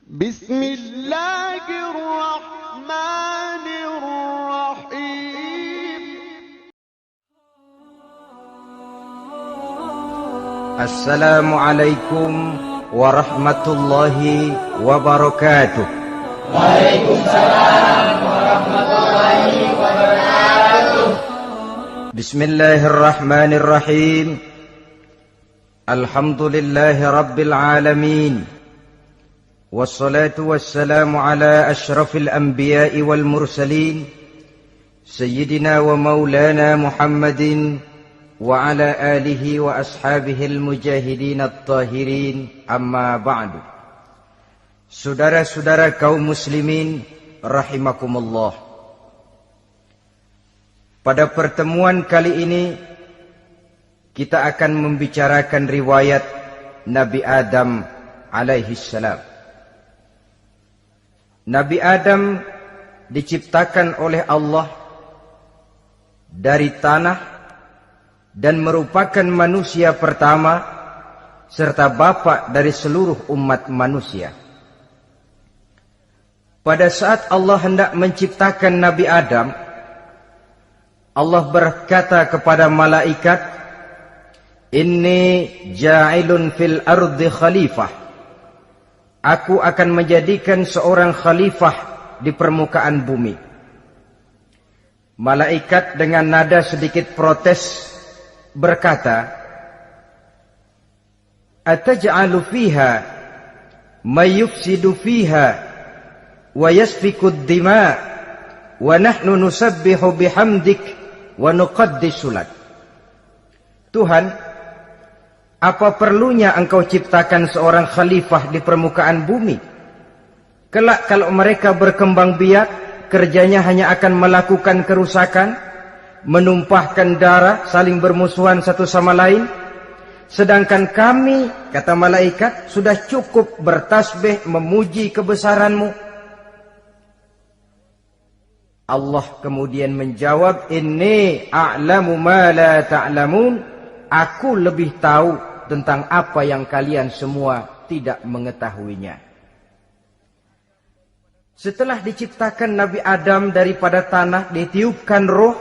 بسم الله الرحمن الرحيم السلام عليكم ورحمة الله وبركاته. وعليكم السلام ورحمة الله وبركاته. بسم الله الرحمن الرحيم. الحمد لله رب العالمين، والصلاة والسلام على أشرف الأنبياء والمرسلين سيدنا ومولانا محمد وعلى آله وأصحابه المجاهدين الطاهرين. أما بعد. Saudara-saudara kaum muslimin rahimakumullah, pada pertemuan kali ini kita akan membicarakan riwayat Nabi Adam alaihi salam. Nabi Adam diciptakan oleh Allah dari tanah dan merupakan manusia pertama serta bapa dari seluruh umat manusia. Pada saat Allah hendak menciptakan Nabi Adam, Allah berkata kepada malaikat, "Inni ja'ilun fil ardi khalifah." Aku akan menjadikan seorang khalifah di permukaan bumi. Malaikat dengan nada sedikit protes berkata, "Ataj'alu fiha may yufsidu fiha wa yasfiku ad-dima wa nahnu nusabbihu bihamdik wa nuqaddisu lak." Tuhan, apa perlunya engkau ciptakan seorang khalifah di permukaan bumi? Kelak kalau mereka berkembang biak, kerjanya hanya akan melakukan kerusakan, menumpahkan darah, saling bermusuhan satu sama lain. Sedangkan kami, kata malaikat, sudah cukup bertasbih memuji kebesaranmu. Allah kemudian menjawab, "Inni a'lamu ma la ta'lamun." Aku lebih tahu tentang apa yang kalian semua tidak mengetahuinya. Setelah diciptakan Nabi Adam daripada tanah, ditiupkan roh,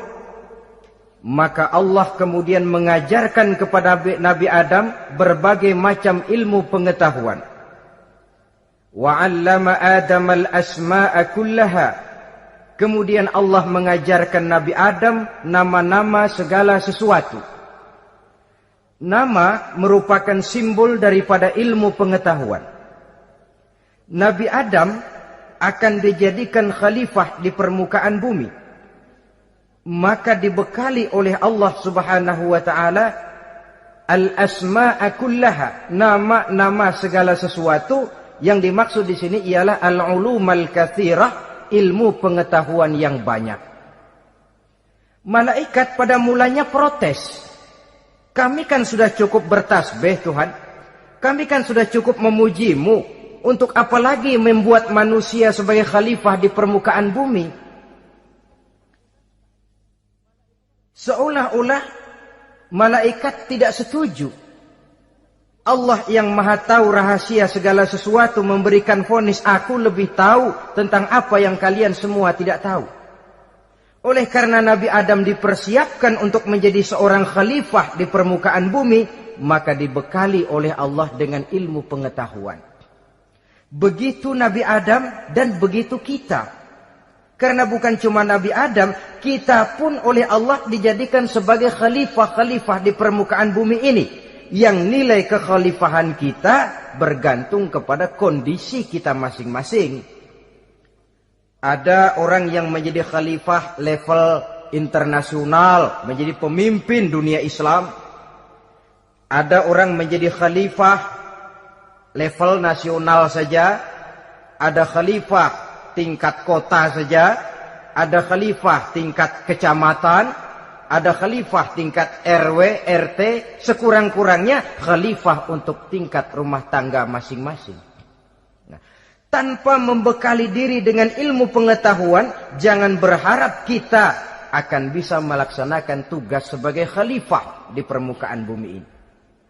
maka Allah kemudian mengajarkan kepada Nabi Adam berbagai macam ilmu pengetahuan. Wa 'allama Adam al-asma'a kullaha. Kemudian Allah mengajarkan Nabi Adam nama-nama segala sesuatu. Nama merupakan simbol daripada ilmu pengetahuan. Nabi Adam akan dijadikan khalifah di permukaan bumi. Maka dibekali oleh Allah Subhanahu wa taala al-asma'a kullaha, nama-nama segala sesuatu. Yang dimaksud di sini ialah al-ulumal katsirah, ilmu pengetahuan yang banyak. Malaikat pada mulanya protes. Kami kan sudah cukup bertasbih Tuhan. Kami kan sudah cukup memujimu. Untuk apa lagi membuat manusia sebagai khalifah di permukaan bumi? Seolah-olah malaikat tidak setuju. Allah yang maha tahu rahasia segala sesuatu memberikan vonis, aku lebih tahu tentang apa yang kalian semua tidak tahu. Oleh karena Nabi Adam dipersiapkan untuk menjadi seorang khalifah di permukaan bumi, maka dibekali oleh Allah dengan ilmu pengetahuan. Begitu Nabi Adam dan begitu kita. Karena bukan cuma Nabi Adam, kita pun oleh Allah dijadikan sebagai khalifah-khalifah di permukaan bumi ini. Yang nilai kekhalifahan kita bergantung kepada kondisi kita masing-masing. Ada orang yang menjadi khalifah level internasional, menjadi pemimpin dunia Islam. Ada orang menjadi khalifah level nasional saja. Ada khalifah tingkat kota saja. Ada khalifah tingkat kecamatan. Ada khalifah tingkat RW, RT. Sekurang-kurangnya khalifah untuk tingkat rumah tangga masing-masing. Tanpa membekali diri dengan ilmu pengetahuan, jangan berharap kita akan bisa melaksanakan tugas sebagai khalifah di permukaan bumi ini.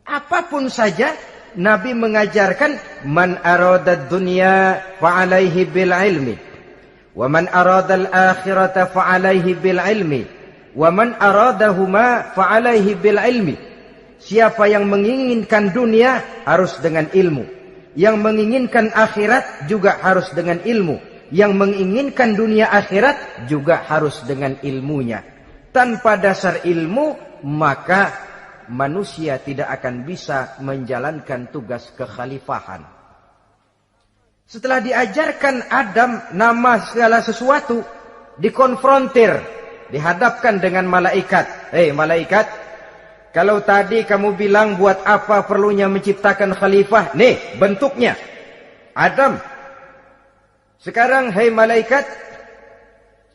Apapun saja Nabi mengajarkan man aradad dunya fa'alaihi bil ilmi wa man aradal akhirata fa'alaihi bil ilmi wa man aradahuma fa'alaihi bil ilmi. Siapa yang menginginkan dunia harus dengan ilmu, yang menginginkan akhirat juga harus dengan ilmu, yang menginginkan dunia akhirat juga harus dengan ilmunya. Tanpa dasar ilmu maka manusia tidak akan bisa menjalankan tugas kekhalifahan. Setelah diajarkan Adam nama segala sesuatu, dikonfrontir, dihadapkan dengan malaikat. Hei malaikat, kalau tadi kamu bilang buat apa perlunya menciptakan khalifah? Nih bentuknya. Adam. Sekarang hei malaikat,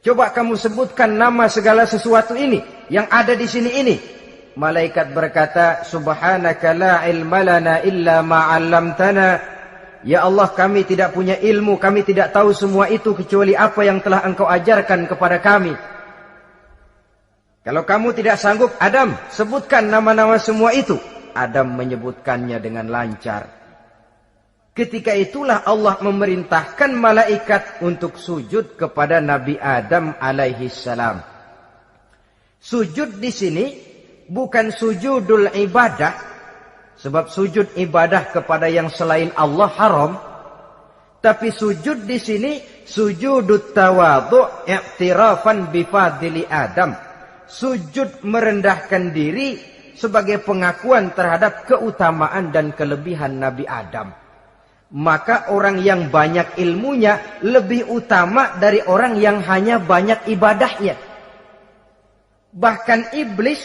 coba kamu sebutkan nama segala sesuatu ini yang ada di sini ini. Malaikat berkata, subhanaka la ilma lana illa ma 'allamtana. Ya Allah, kami tidak punya ilmu, kami tidak tahu semua itu kecuali apa yang telah Engkau ajarkan kepada kami. Kalau kamu tidak sanggup, Adam, sebutkan nama-nama semua itu. Adam menyebutkannya dengan lancar. Ketika itulah Allah memerintahkan malaikat untuk sujud kepada Nabi Adam alaihi salam. Sujud di sini bukan sujudul ibadah, sebab sujud ibadah kepada yang selain Allah haram. Tapi sujud di sini sujudut tawadhu' i'tirafan bifadli Adam. Sujud merendahkan diri sebagai pengakuan terhadap keutamaan dan kelebihan Nabi Adam. Maka orang yang banyak ilmunya lebih utama dari orang yang hanya banyak ibadahnya. Bahkan iblis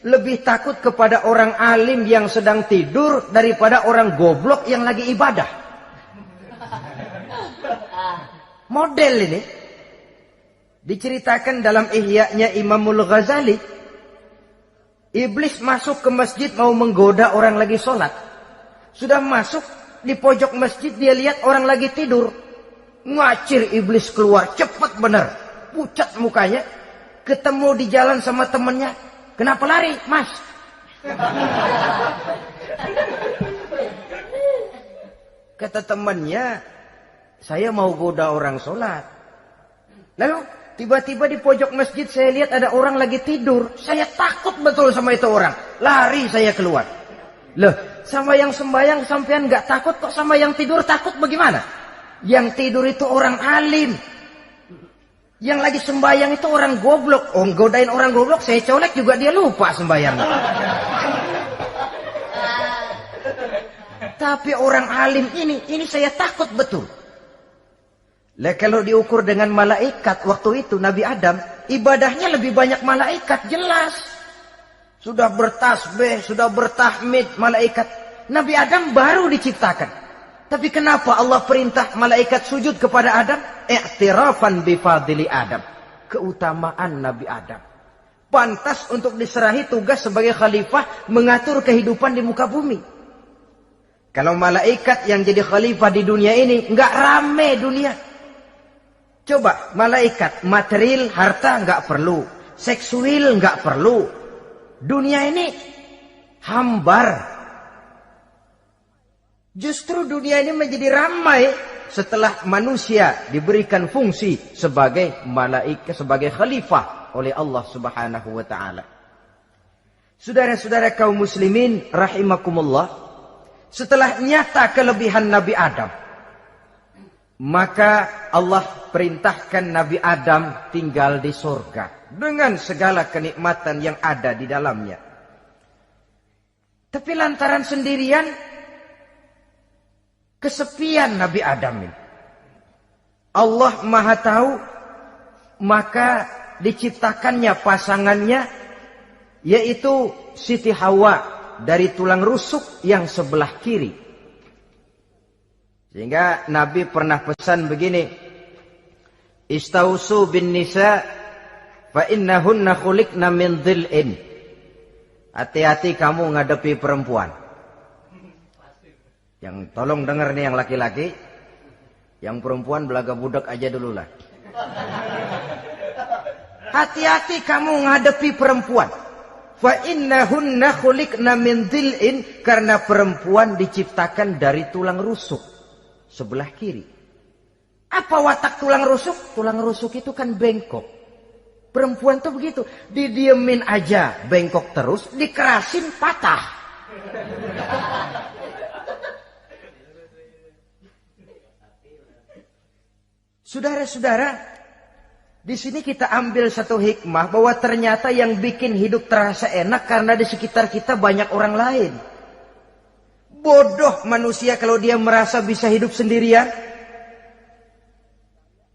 lebih takut kepada orang alim yang sedang tidur daripada orang goblok yang lagi ibadah. Model ini diceritakan dalam Ihya'nya Imamul Ghazali. Iblis masuk ke masjid mau menggoda orang lagi sholat. Sudah masuk di pojok masjid, dia lihat orang lagi tidur. Ngacir iblis keluar, cepat benar. Pucat mukanya. Ketemu di jalan sama temannya. Kenapa lari, Mas? Kata temannya, saya mau goda orang sholat. Lalu tiba-tiba di pojok masjid saya lihat ada orang lagi tidur. Saya takut betul sama itu orang. Lari saya keluar. Loh, sama yang sembahyang sampean nggak takut, kok sama yang tidur takut bagaimana? Yang tidur itu orang alim. Yang lagi sembahyang itu orang goblok. Oh, godain orang goblok, saya colek juga dia lupa sembahyang. Tapi orang alim ini saya takut betul. Lah kalau diukur dengan malaikat waktu itu Nabi Adam, ibadahnya lebih banyak malaikat, jelas. Sudah bertasbih, sudah bertahmid malaikat. Nabi Adam baru diciptakan. Tapi kenapa Allah perintah malaikat sujud kepada Adam? I'tirafan bifadli Adam. Keutamaan Nabi Adam. Pantas untuk diserahi tugas sebagai khalifah mengatur kehidupan di muka bumi. Kalau malaikat yang jadi khalifah di dunia ini, nggak rame dunia. Coba, malaikat, material, harta nggak perlu. Seksual nggak perlu. Dunia ini hambar. Justru dunia ini menjadi ramai setelah manusia diberikan fungsi sebagai malaikat, sebagai khalifah oleh Allah Subhanahu wa taala. Saudara-saudara kaum muslimin rahimakumullah, setelah nyata kelebihan Nabi Adam, maka Allah perintahkan Nabi Adam tinggal di surga dengan segala kenikmatan yang ada di dalamnya. Tapi lantaran sendirian, kesepian Nabi Adam ini. Allah Maha Tahu, maka diciptakannya pasangannya, yaitu Siti Hawa dari tulang rusuk yang sebelah kiri. Sehingga Nabi pernah pesan begini, Istausu bin nisa fa innahunna khuliqna min dhil'in. Hati-hati kamu ngadepi perempuan. Yang tolong dengar nih yang laki-laki, yang perempuan belaga budak aja dulu lah. Hati-hati kamu ngadepi perempuan. Fa innahunna khuliqna min dhil'in, karena perempuan diciptakan dari tulang rusuk sebelah kiri. Apa watak tulang rusuk? Tulang rusuk itu kan bengkok. Perempuan tuh begitu, didiemin aja bengkok terus, dikerasin patah. Saudara-saudara, di sini kita ambil satu hikmah bahwa ternyata yang bikin hidup terasa enak karena di sekitar kita banyak orang lain. Bodoh manusia kalau dia merasa bisa hidup sendirian.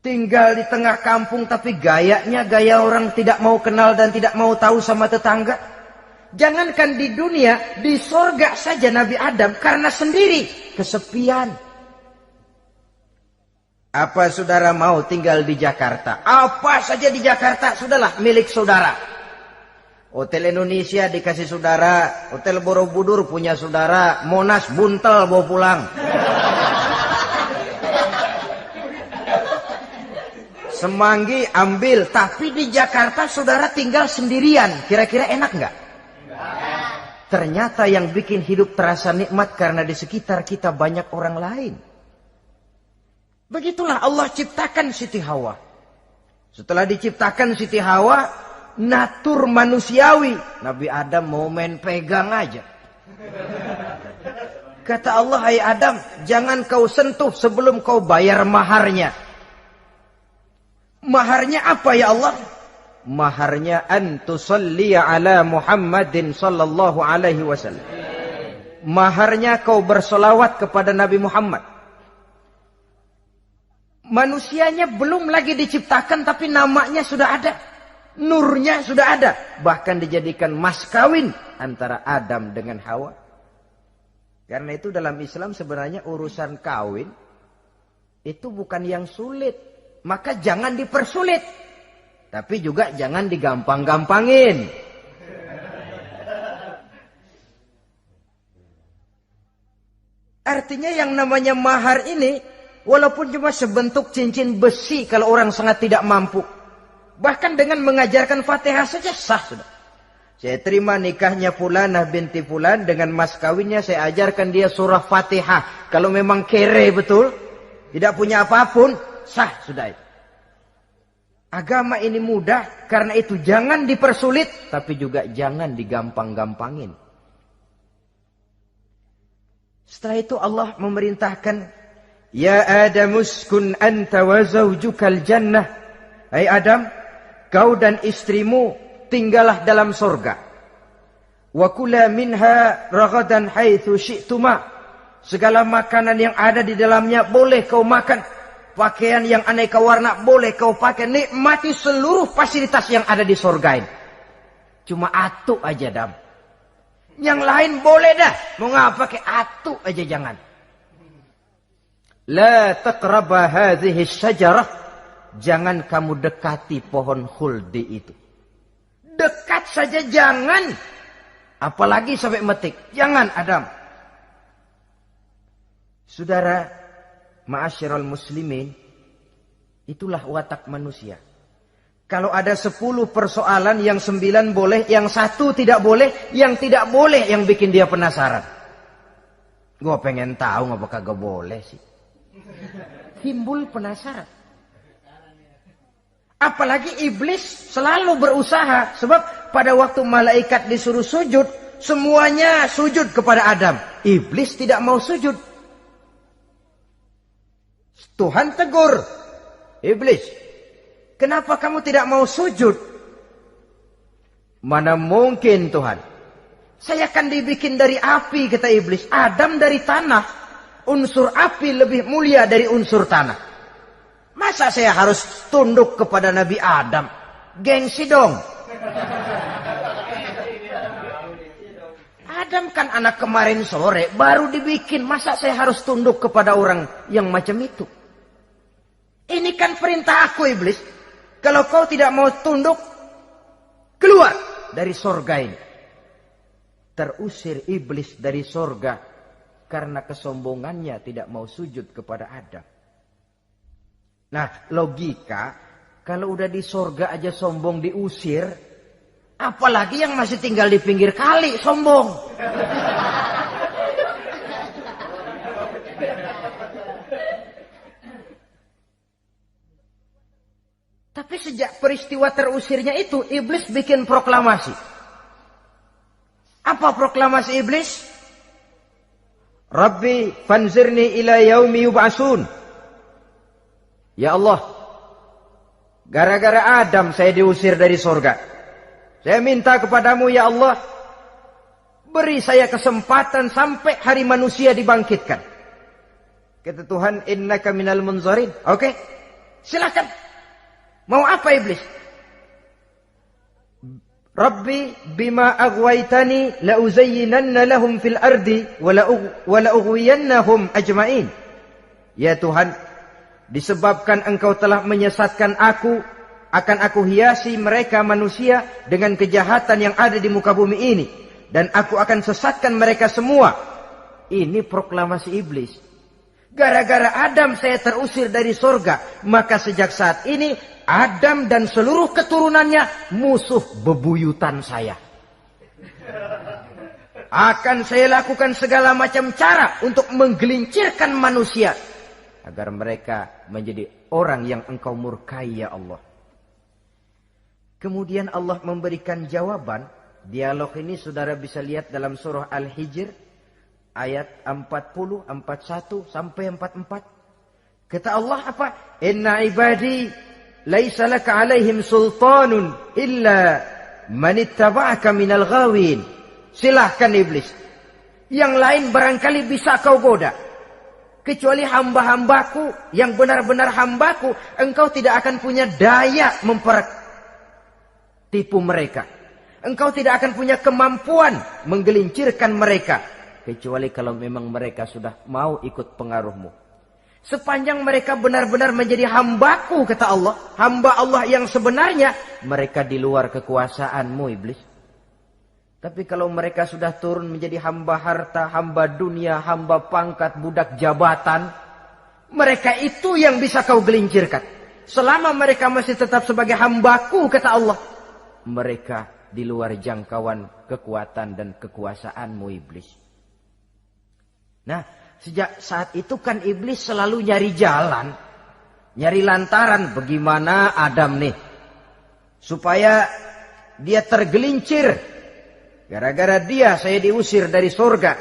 Tinggal di tengah kampung tapi gayanya gaya orang tidak mau kenal dan tidak mau tahu sama tetangga. Jangankan di dunia, di sorga saja Nabi Adam karena sendiri, kesepian. Apa saudara mau tinggal di Jakarta? Apa saja di Jakarta, sudahlah milik saudara. Hotel Indonesia dikasih saudara, Hotel Borobudur punya saudara, Monas buntel bawa pulang. Semanggi ambil, tapi di Jakarta saudara tinggal sendirian. Kira-kira enak nggak? Ternyata yang bikin hidup terasa nikmat karena di sekitar kita banyak orang lain. Begitulah Allah ciptakan Siti Hawa. Setelah diciptakan Siti Hawa, natur manusiawi. Nabi Adam mau main pegang aja. Kata Allah, hai Adam, jangan kau sentuh sebelum kau bayar maharnya. Maharnya apa ya Allah? Maharnya antusalliya ala Muhammadin sallallahu alaihi wasallam. Maharnya kau bersolawat kepada Nabi Muhammad. Manusianya belum lagi diciptakan tapi namanya sudah ada. Nurnya sudah ada. Bahkan dijadikan mas kawin antara Adam dengan Hawa. Karena itu dalam Islam sebenarnya urusan kawin itu bukan yang sulit. Maka jangan dipersulit. Tapi juga jangan digampang-gampangin. Artinya yang namanya mahar ini, walaupun cuma sebentuk cincin besi kalau orang sangat tidak mampu. Bahkan dengan mengajarkan Fatihah saja sah sudah. Saya terima nikahnya Fulanah binti Fulan, dengan mas kawinnya saya ajarkan dia surah Fatihah. Kalau memang kere betul, tidak punya apapun, sah sudah itu. Agama ini mudah, karena itu jangan dipersulit, tapi juga jangan digampang-gampangin. Setelah itu Allah memerintahkan, ya Adam uskun anta wa zawjukal jannah. Hai Adam, kau dan istrimu tinggallah dalam sorga. Wa kula minha ragadan haitsu syi'tuma. Segala makanan yang ada di dalamnya boleh kau makan. Pakaian yang aneka warna boleh kau pakai. Nikmati seluruh fasilitas yang ada di sorga ini. Cuma atu aja Adam. Yang lain boleh dah. Mau ngapa pakai atu aja jangan. La taqraba hadhihi syajarah. Jangan kamu dekati pohon khuldi itu. Dekat saja jangan. Apalagi sampai metik. Jangan Adam. Saudara, ma'asyiral muslimin, itulah watak manusia. Kalau ada 10 persoalan, yang 9 boleh, yang 1 tidak boleh, yang tidak boleh yang bikin dia penasaran. Gue pengen tahu ngapa kagak boleh sih. Timbul penasaran. Apalagi iblis selalu berusaha. Sebab pada waktu malaikat disuruh sujud, semuanya sujud kepada Adam. Iblis tidak mau sujud. Tuhan tegur, iblis, kenapa kamu tidak mau sujud? Mana mungkin Tuhan, saya akan dibikin dari api, kata iblis. Adam dari tanah, unsur api lebih mulia dari unsur tanah. Masa saya harus tunduk kepada Nabi Adam? Gengsi dong. Adam kan anak kemarin sore, baru dibikin. Masa saya harus tunduk kepada orang yang macam itu? Ini kan perintah aku iblis. Kalau kau tidak mau tunduk, keluar dari sorga ini. Terusir iblis dari sorga karena kesombongannya tidak mau sujud kepada Adam. Nah, logika, kalau udah di sorga aja sombong diusir, Apalagi yang masih tinggal di pinggir kali, sombong. Tapi sejak peristiwa terusirnya itu, iblis bikin proklamasi. Apa proklamasi iblis? Rabbi fanzirni ila yaumi yub'asun. Ya Allah, gara-gara Adam saya diusir dari surga. Saya minta kepadamu ya Allah, beri saya kesempatan sampai hari manusia dibangkitkan. Kata Tuhan, innaka minal munzarin. Oke, silakan. Mau apa iblis? Rabbi bima aghwaytani la uzayyinanna lahum fil ardi wa la ughwiyannahum ajma'in. Ya Tuhan, disebabkan engkau telah menyesatkan aku, akan aku hiasi mereka manusia dengan kejahatan yang ada di muka bumi ini, dan aku akan sesatkan mereka semua. Ini proklamasi iblis. Gara-gara Adam saya terusir dari surga, maka sejak saat ini Adam dan seluruh keturunannya musuh bebuyutan saya. Akan saya lakukan segala macam cara untuk menggelincirkan manusia agar mereka menjadi orang yang engkau murkai ya Allah. Kemudian Allah memberikan jawaban. Dialog ini saudara bisa lihat dalam surah Al-Hijr ayat 40, 41 sampai 44. Kata Allah apa? Inna ibadi laisa laka alaihim sultanun illa man ittaba'aka minal ghawin. Silahkan iblis. Yang lain barangkali bisa kau goda. Kecuali hamba-hambaku yang benar-benar hambaku, engkau tidak akan punya daya mempertipu mereka. Engkau tidak akan punya kemampuan menggelincirkan mereka. Kecuali kalau memang mereka sudah mau ikut pengaruhmu. Sepanjang mereka benar-benar menjadi hambaku, kata Allah. Hamba Allah yang sebenarnya, mereka di luar kekuasaanmu iblis. Tapi kalau mereka sudah turun menjadi hamba harta, hamba dunia, hamba pangkat, budak jabatan, mereka itu yang bisa kau gelincirkan. Selama mereka masih tetap sebagai hambaku, kata Allah, mereka di luar jangkauan kekuatan dan kekuasaanmu iblis. Nah, sejak saat itu kan iblis selalu nyari jalan, nyari lantaran bagaimana Adam nih supaya dia tergelincir. Gara-gara dia saya diusir dari surga.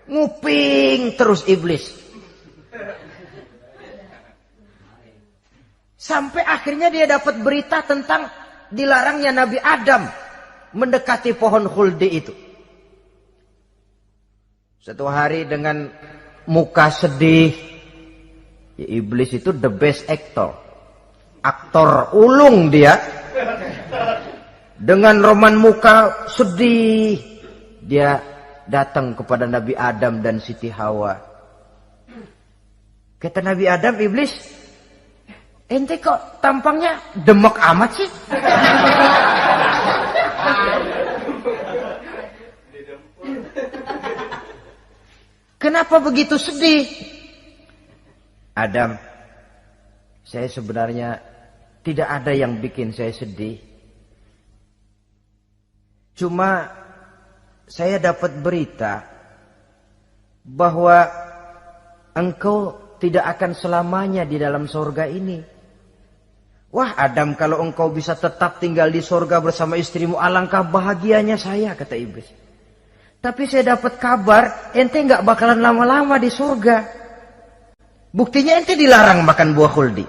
Nguping terus iblis. Sampai akhirnya dia dapat berita tentang dilarangnya Nabi Adam mendekati pohon khuldi itu. Satu hari dengan muka sedih. Ya, iblis itu the best actor. Aktor ulung dia. Dengan roman muka sedih, dia datang kepada Nabi Adam dan Siti Hawa. Kata Nabi Adam, iblis, ente kok tampangnya demek amat sih? Kenapa begitu sedih? Adam, saya sebenarnya tidak ada yang bikin saya sedih. Cuma saya dapat berita bahwa engkau tidak akan selamanya di dalam surga ini. Wah Adam, kalau engkau bisa tetap tinggal di surga bersama istrimu, alangkah bahagianya saya, kata iblis. Tapi saya dapat kabar ente nggak bakalan lama-lama di surga. Buktinya ente dilarang makan buah khuldi.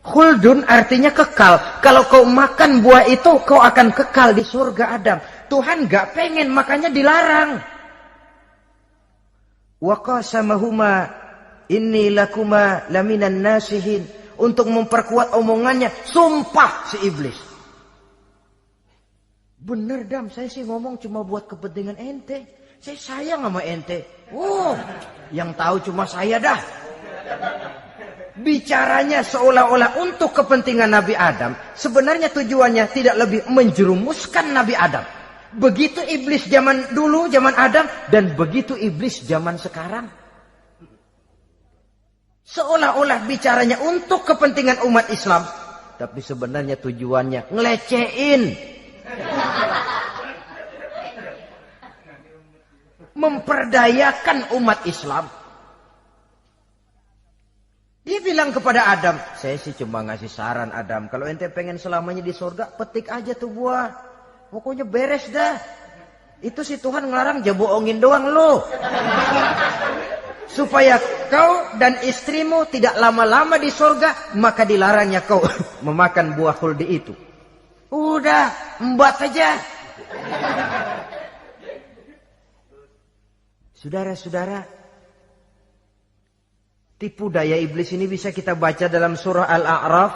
Khuldun artinya kekal. Kalau kau makan buah itu, kau akan kekal di surga Adam. Tuhan gak pengen, makanya dilarang. Wa qasamahuma inni lakuma laminan nasihin. Untuk memperkuat omongannya, sumpah si iblis. Bener Dam, saya sih ngomong cuma buat kepentingan ente. Saya sayang sama ente. Yang tahu cuma saya dah. Bicaranya seolah-olah untuk kepentingan Nabi Adam. Sebenarnya tujuannya tidak lebih menjerumuskan Nabi Adam. Begitu iblis zaman dulu, zaman Adam. Dan begitu iblis zaman sekarang. Seolah-olah bicaranya untuk kepentingan umat Islam. Tapi sebenarnya tujuannya ngelecehin. memperdayakan umat Islam. Dia bilang kepada Adam, saya sih cuma ngasih saran Adam, kalau ente pengen selamanya di surga, petik aja tuh buah. Pokoknya beres dah. Itu si Tuhan ngelarang aja bohongin doang lo. Supaya kau dan istrimu tidak lama-lama di surga, maka dilarangnya kau memakan buah khuldi itu. Udah, embat aja. Saudara-saudara, tipu daya iblis ini bisa kita baca dalam surah Al-A'raf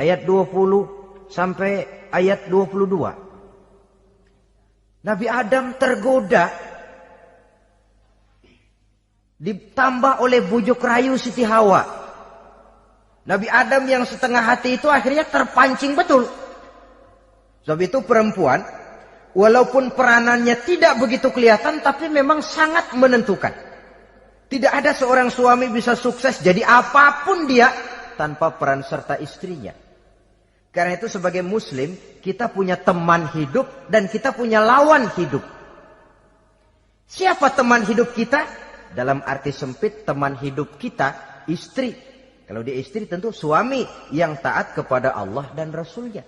ayat 20 sampai ayat 22. Nabi Adam tergoda, ditambah oleh bujuk rayu Siti Hawa. Nabi Adam yang setengah hati itu akhirnya terpancing betul. Sebab itu perempuan, walaupun peranannya tidak begitu kelihatan, tapi memang sangat menentukan. Tidak ada seorang suami bisa sukses jadi apapun dia tanpa peran serta istrinya. Karena itu sebagai muslim, kita punya teman hidup dan kita punya lawan hidup. Siapa teman hidup kita? Dalam arti sempit, teman hidup kita istri. Kalau dia istri tentu suami yang taat kepada Allah dan Rasulnya.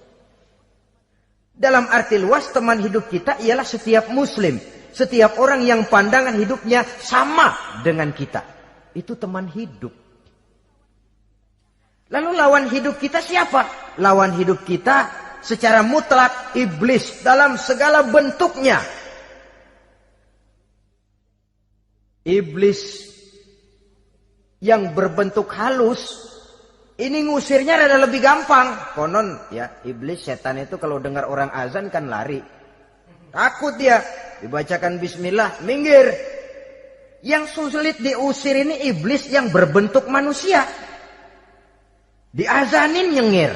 Dalam arti luas, teman hidup kita ialah setiap muslim. Setiap orang yang pandangan hidupnya sama dengan kita. Itu teman hidup. Lalu lawan hidup kita siapa? Lawan hidup kita secara mutlak iblis dalam segala bentuknya. Iblis yang berbentuk halus, ini ngusirnya rada lebih gampang. Konon ya, iblis setan itu kalau dengar orang azan kan lari. Takut dia, dibacakan bismillah, minggir. Yang sulit diusir ini iblis yang berbentuk manusia. Diazanin nyengir.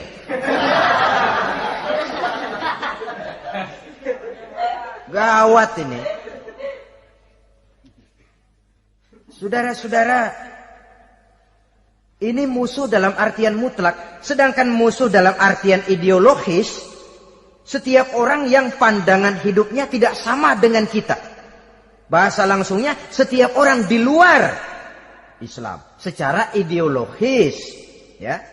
Gawat ini. Saudara-saudara, ini musuh dalam artian mutlak. Sedangkan musuh dalam artian ideologis, setiap orang yang pandangan hidupnya tidak sama dengan kita. Bahasa langsungnya, setiap orang di luar Islam secara ideologis, ya.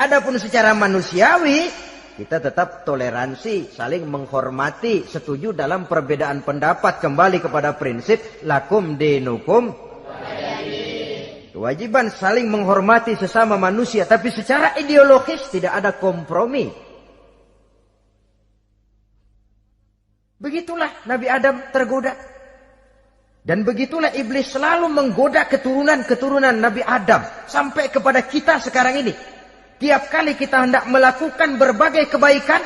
Adapun secara manusiawi, kita tetap toleransi, saling menghormati, setuju dalam perbedaan pendapat, kembali kepada prinsip lakum dinukum. Kewajiban saling menghormati sesama manusia, tapi secara ideologis tidak ada kompromi. Begitulah Nabi Adam tergoda. Dan begitulah iblis selalu menggoda keturunan-keturunan Nabi Adam sampai kepada kita sekarang ini. Tiap kali kita hendak melakukan berbagai kebaikan,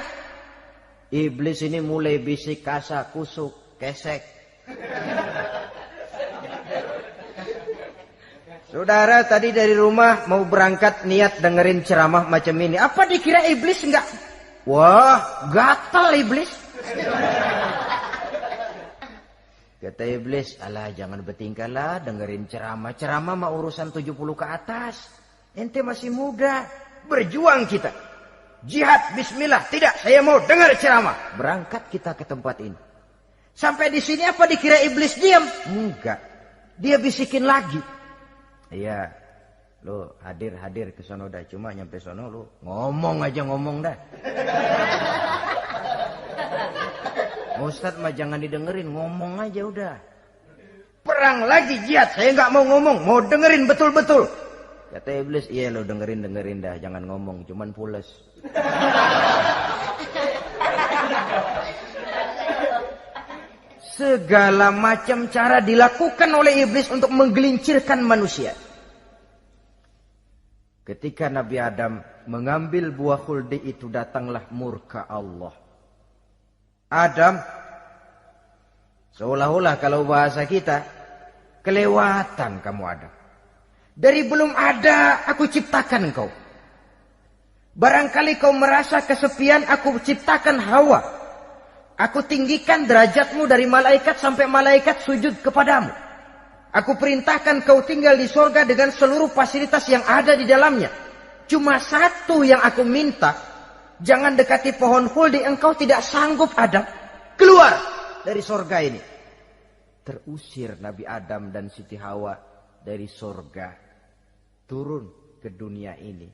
iblis ini mulai bisik, kasa, kusuk, kesek. Saudara tadi dari rumah mau berangkat niat dengerin ceramah macam ini. Apa dikira iblis enggak? Wah, gatal iblis. Kata iblis, alah jangan bertingkah lah dengerin ceramah. Ceramah mah urusan 70 ke atas. Ente masih muda. Berjuang kita. Jihad, bismillah. Tidak, saya mau dengar ceramah. Berangkat kita ke tempat ini. Sampai di sini apa dikira iblis diam? Enggak. Dia bisikin lagi. Iya. Lo hadir ke sono dah. Cuma nyampe sono lo ngomong aja ngomong dah. Ustadz mah jangan didengerin. Ngomong aja udah. Perang lagi jihad. Saya nggak mau ngomong. Mau dengerin betul-betul. Kata iblis, iya lo dengerin dah, jangan ngomong, cuman pules. Segala macam cara dilakukan oleh iblis untuk menggelincirkan manusia. Ketika Nabi Adam mengambil buah khuldi itu, datanglah murka Allah. Adam, seolah-olah kalau bahasa kita, kelewatan kamu Adam. Dari belum ada aku ciptakan kau. Barangkali kau merasa kesepian, aku ciptakan Hawa. Aku tinggikan derajatmu dari malaikat sampai malaikat sujud kepadamu. Aku perintahkan kau tinggal di sorga dengan seluruh fasilitas yang ada di dalamnya. Cuma satu yang aku minta, jangan dekati pohon khuldi, engkau tidak sanggup Adam. Keluar dari sorga ini. terusir Nabi Adam dan Siti Hawa dari surga, turun ke dunia ini.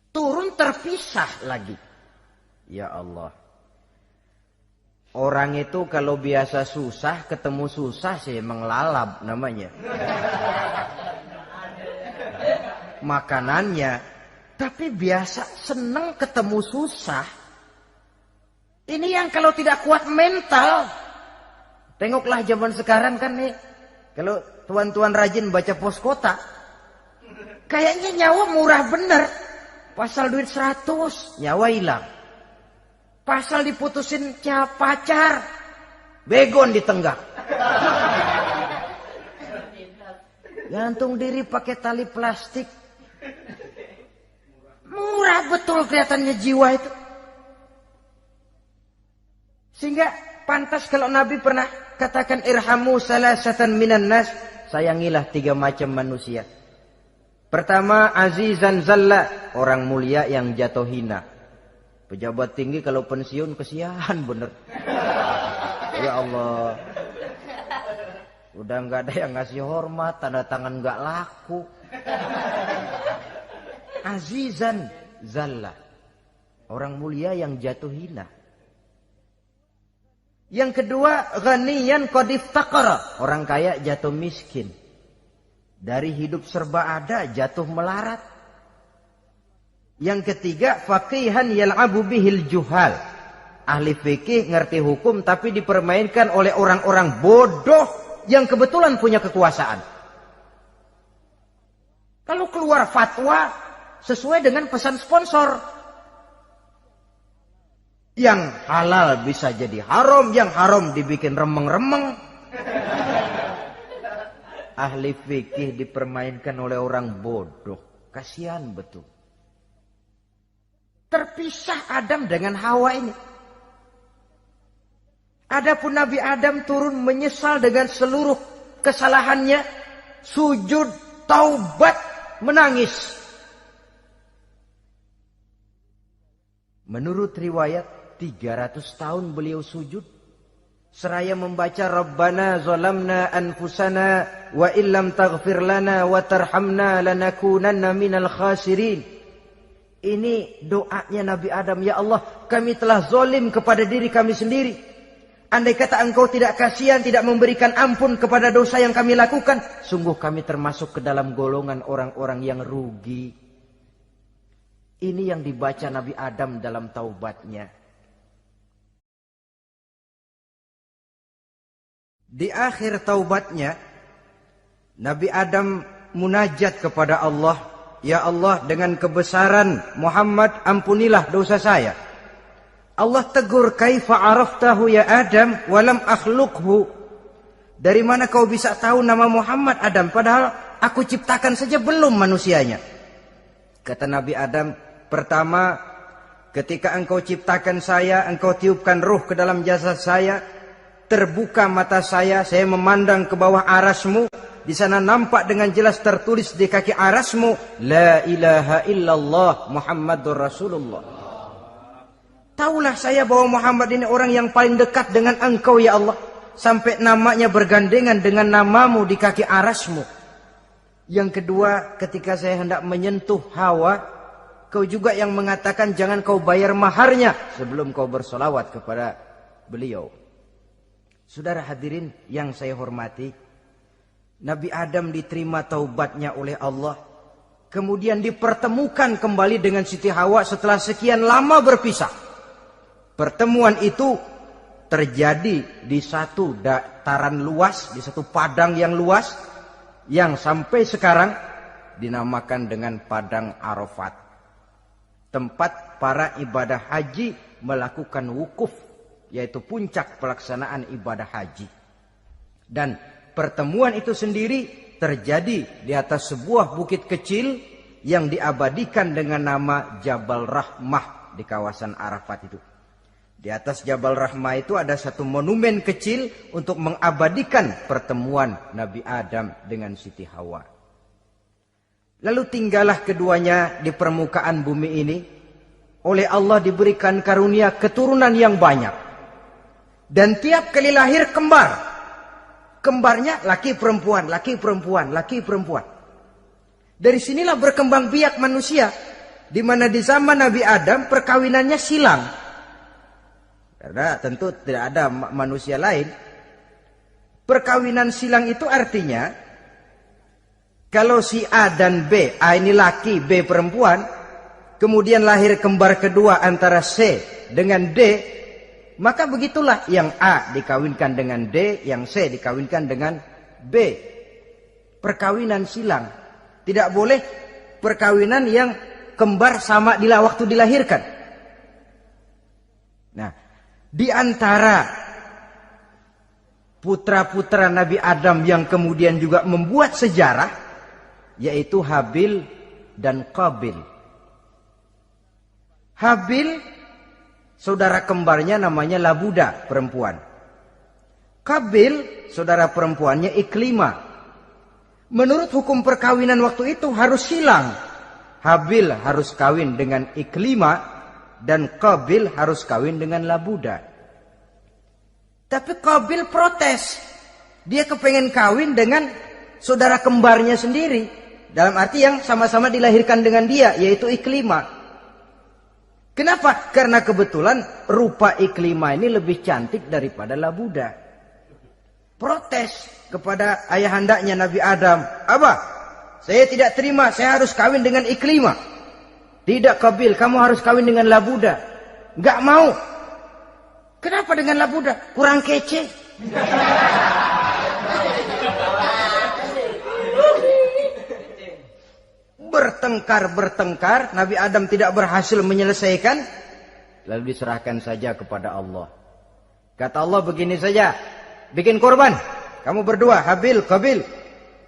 Turun terpisah lagi. Ya Allah. Orang itu kalau biasa susah, ketemu susah sih menglalap namanya. Makanannya. Tapi biasa seneng ketemu susah. Ini yang kalau tidak kuat mental. Tengoklah zaman sekarang kan nih. Kalau tuan-tuan rajin baca pos kota. Kayaknya nyawa murah bener. Pasal duit 100, nyawa hilang. Pasal diputusin pacar, begon ditenggak. Gantung diri pakai tali plastik. Murah betul kelihatannya jiwa itu. Sehingga pantas kalau Nabi pernah katakan irhamu salasatan minan nas, sayangilah 3 macam manusia. Pertama, azizan zalla, orang mulia yang jatuh hina. Pejabat tinggi kalau pensiun kesian bener. Ya Allah. Udah nggak ada yang ngasih hormat, tanda tangan nggak laku. Azizan zalla, orang mulia yang jatuh hina. Yang kedua, ghaniyan qad iftaqara, orang kaya jatuh miskin. Dari hidup serba ada jatuh melarat. Yang ketiga, faqihan yal'abu bihil juhal, ahli fikih ngerti hukum tapi dipermainkan oleh orang-orang bodoh yang kebetulan punya kekuasaan. Kalau keluar fatwa sesuai dengan pesan sponsor, yang halal bisa jadi haram, yang haram dibikin remeng-remeng. Ahli fikih dipermainkan oleh orang bodoh. Kasihan betul. Terpisah Adam dengan Hawa ini. Adapun Nabi Adam turun menyesal dengan seluruh kesalahannya. Sujud, taubat, menangis. Menurut riwayat 300 tahun beliau sujud. Seraya membaca Rabbana zalamna anfusana wa illam taghfir lana wa tarhamna lanakunanna minal khasirin. Ini doanya Nabi Adam. Ya Allah, kami telah zalim kepada diri kami sendiri. Andai kata engkau tidak kasihan, tidak memberikan ampun kepada dosa yang kami lakukan, sungguh kami termasuk ke dalam golongan orang-orang yang rugi. Ini yang dibaca Nabi Adam dalam taubatnya. Di akhir taubatnya, Nabi Adam munajat kepada Allah. Ya Allah, dengan kebesaran Muhammad, ampunilah dosa saya. Allah tegur, kaifa araftahu ya Adam walam akhluqhu. Dari mana kau bisa tahu nama Muhammad Adam, padahal aku ciptakan saja belum manusianya. Kata Nabi Adam, pertama, ketika engkau ciptakan saya, engkau tiupkan ruh ke dalam jasad saya, terbuka mata saya memandang ke bawah arasmu. Di sana nampak dengan jelas tertulis di kaki arasmu, La ilaha illallah Muhammadur Rasulullah. Taulah saya bahwa Muhammad ini orang yang paling dekat dengan engkau ya Allah. Sampai namanya bergandengan dengan namamu di kaki arasmu. Yang kedua, ketika saya hendak menyentuh Hawa, kau juga yang mengatakan jangan kau bayar maharnya sebelum kau bersolawat kepada beliau. Saudara hadirin yang saya hormati, Nabi Adam diterima taubatnya oleh Allah. Kemudian dipertemukan kembali dengan Siti Hawa setelah sekian lama berpisah. Pertemuan itu terjadi di satu dataran luas, di satu padang yang luas, yang sampai sekarang dinamakan dengan Padang Arafat. Tempat para ibadah haji melakukan wukuf, yaitu puncak pelaksanaan ibadah haji. Dan pertemuan itu sendiri terjadi di atas sebuah bukit kecil yang diabadikan dengan nama Jabal Rahmah di kawasan Arafat itu. Di atas Jabal Rahmah itu ada satu monumen kecil untuk mengabadikan pertemuan Nabi Adam dengan Siti Hawa. Lalu tinggallah keduanya di permukaan bumi ini. Oleh Allah diberikan karunia keturunan yang banyak. Dan tiap kali lahir kembar. Kembarnya laki perempuan, laki perempuan, laki perempuan. Dari sinilah berkembang biak manusia. Di mana di zaman Nabi Adam perkawinannya silang. Karena tentu tidak ada manusia lain. Perkawinan silang itu artinya, kalau si A dan B, A ini laki, B perempuan, kemudian lahir kembar kedua antara C dengan D, maka begitulah yang A dikawinkan dengan D, yang C dikawinkan dengan B. Perkawinan silang. Tidak boleh perkawinan yang kembar sama waktu dilahirkan. Nah, di antara putra-putra Nabi Adam yang kemudian juga membuat sejarah, yaitu Habil dan Qabil. Habil, saudara kembarnya namanya Labuda, perempuan. Qabil, saudara perempuannya Iklimah. Menurut hukum perkawinan waktu itu harus silang. Habil harus kawin dengan Iklimah dan Qabil harus kawin dengan Labuda. Tapi Qabil protes. Dia kepengen kawin dengan saudara kembarnya sendiri. Dalam arti yang sama-sama dilahirkan dengan dia, yaitu Iklimah. Kenapa? Karena kebetulan rupa Iklimah ini lebih cantik daripada Labuda. Protes kepada ayahandanya Nabi Adam. Abah, saya tidak terima, saya harus kawin dengan Iklimah. Tidak Qabil, kamu harus kawin dengan Labuda. Gak mau. Kenapa dengan Labuda? Kurang kece. Bertengkar, Nabi Adam tidak berhasil menyelesaikan, lalu diserahkan saja kepada Allah. Kata Allah begini saja, bikin korban, kamu berdua, Habil, Qabil.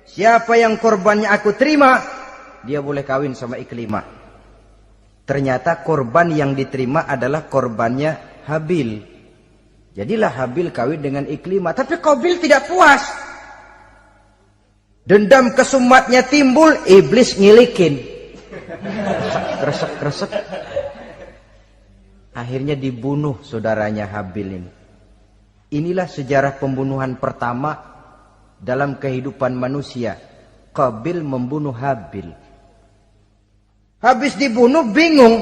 Siapa yang korbannya aku terima, dia boleh kawin sama Iklimah. Ternyata korban yang diterima adalah korbannya Habil. Jadilah Habil kawin dengan Iklimah, tapi Qabil tidak puas. Dendam kesumatnya timbul, iblis ngilikin. Kresek. Akhirnya dibunuh saudaranya Habil ini. Inilah sejarah pembunuhan pertama dalam kehidupan manusia. Qabil membunuh Habil. Habis dibunuh bingung.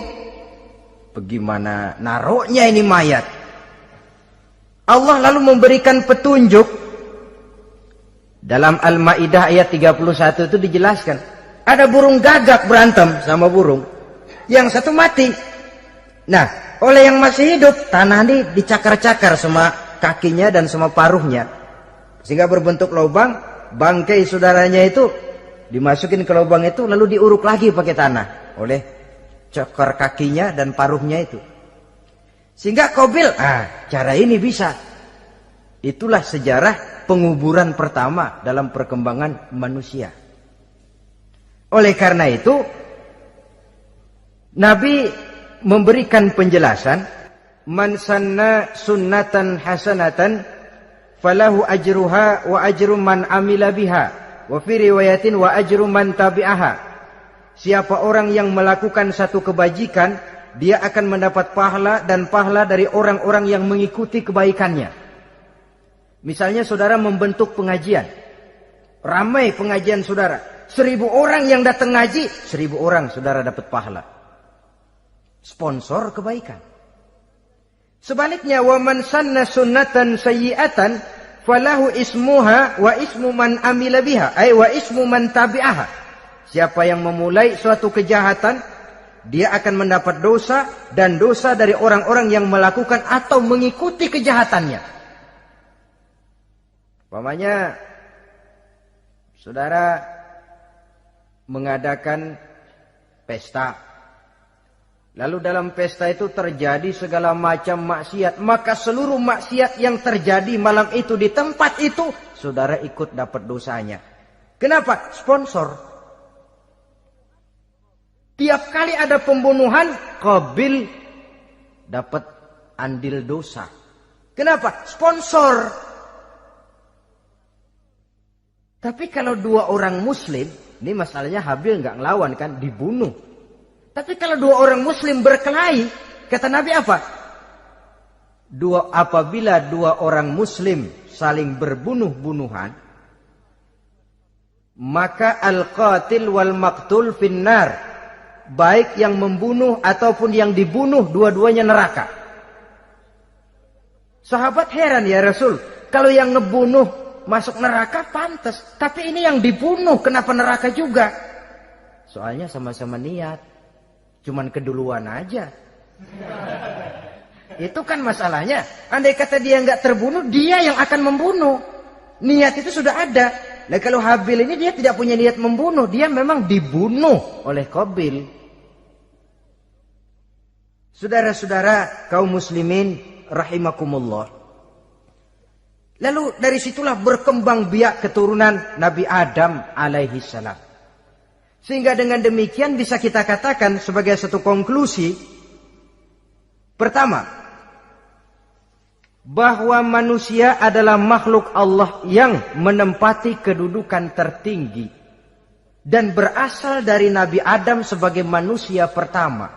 Bagaimana naroknya ini mayat? Allah lalu memberikan petunjuk. Dalam Al-Maidah ayat 31 itu dijelaskan. Ada burung gagak berantem sama burung. Yang satu mati. Nah, oleh yang masih hidup, tanah ini dicakar-cakar sama kakinya dan sama paruhnya. Sehingga berbentuk lubang, bangkai saudaranya itu dimasukin ke lubang itu, lalu diuruk lagi pakai tanah. Oleh cakar kakinya dan paruhnya itu. Sehingga Qabil, cara ini bisa. Itulah sejarah penguburan pertama dalam perkembangan manusia. Oleh karena itu, Nabi memberikan penjelasan, man sanna sunnatan hasanatan falahu ajruha wa ajru man amila biha wa fi riwayatin wa ajru man tabi'aha. Siapa orang yang melakukan satu kebajikan, dia akan mendapat pahala dan pahala dari orang-orang yang mengikuti kebaikannya. Misalnya saudara membentuk pengajian. Ramai pengajian saudara. 1000 orang yang datang ngaji, 1000 orang saudara dapat pahala. Sponsor kebaikan. Sebaliknya, wa man sanna sunnatan sayyi'atan falahu ismuha wa ismu man amila biha, ay wa ismu man tabi'aha. Siapa yang memulai suatu kejahatan, dia akan mendapat dosa dan dosa dari orang-orang yang melakukan atau mengikuti kejahatannya. Umpamanya saudara mengadakan pesta. Lalu dalam pesta itu terjadi segala macam maksiat. Maka seluruh maksiat yang terjadi malam itu di tempat itu, saudara ikut dapat dosanya. Kenapa? Sponsor. Tiap kali ada pembunuhan, Qabil dapat andil dosa. Kenapa? Sponsor. Tapi kalau 2 orang muslim, ini masalahnya Habil nggak ngelawan kan, dibunuh. Tapi kalau 2 orang muslim berkelahi, kata Nabi apa? Apabila 2 orang muslim saling berbunuh-bunuhan, maka al-qatil wal maqtul finnar, baik yang membunuh ataupun yang dibunuh dua-duanya neraka. Sahabat heran, ya Rasul, kalau yang ngebunuh masuk neraka pantas, tapi ini yang dibunuh kenapa neraka juga? Soalnya sama-sama niat, cuman keduluan aja. Itu kan masalahnya. Andai kata dia nggak terbunuh, dia yang akan membunuh. Niat itu sudah ada. Nah, kalau Habil ini dia tidak punya niat membunuh, dia memang dibunuh oleh Qabil. Saudara-saudara kaum muslimin rahimakumullah. Lalu dari situlah berkembang biak keturunan Nabi Adam alaihi salam. Sehingga dengan demikian bisa kita katakan sebagai satu konklusi, pertama, bahwa manusia adalah makhluk Allah yang menempati kedudukan tertinggi dan berasal dari Nabi Adam sebagai manusia pertama.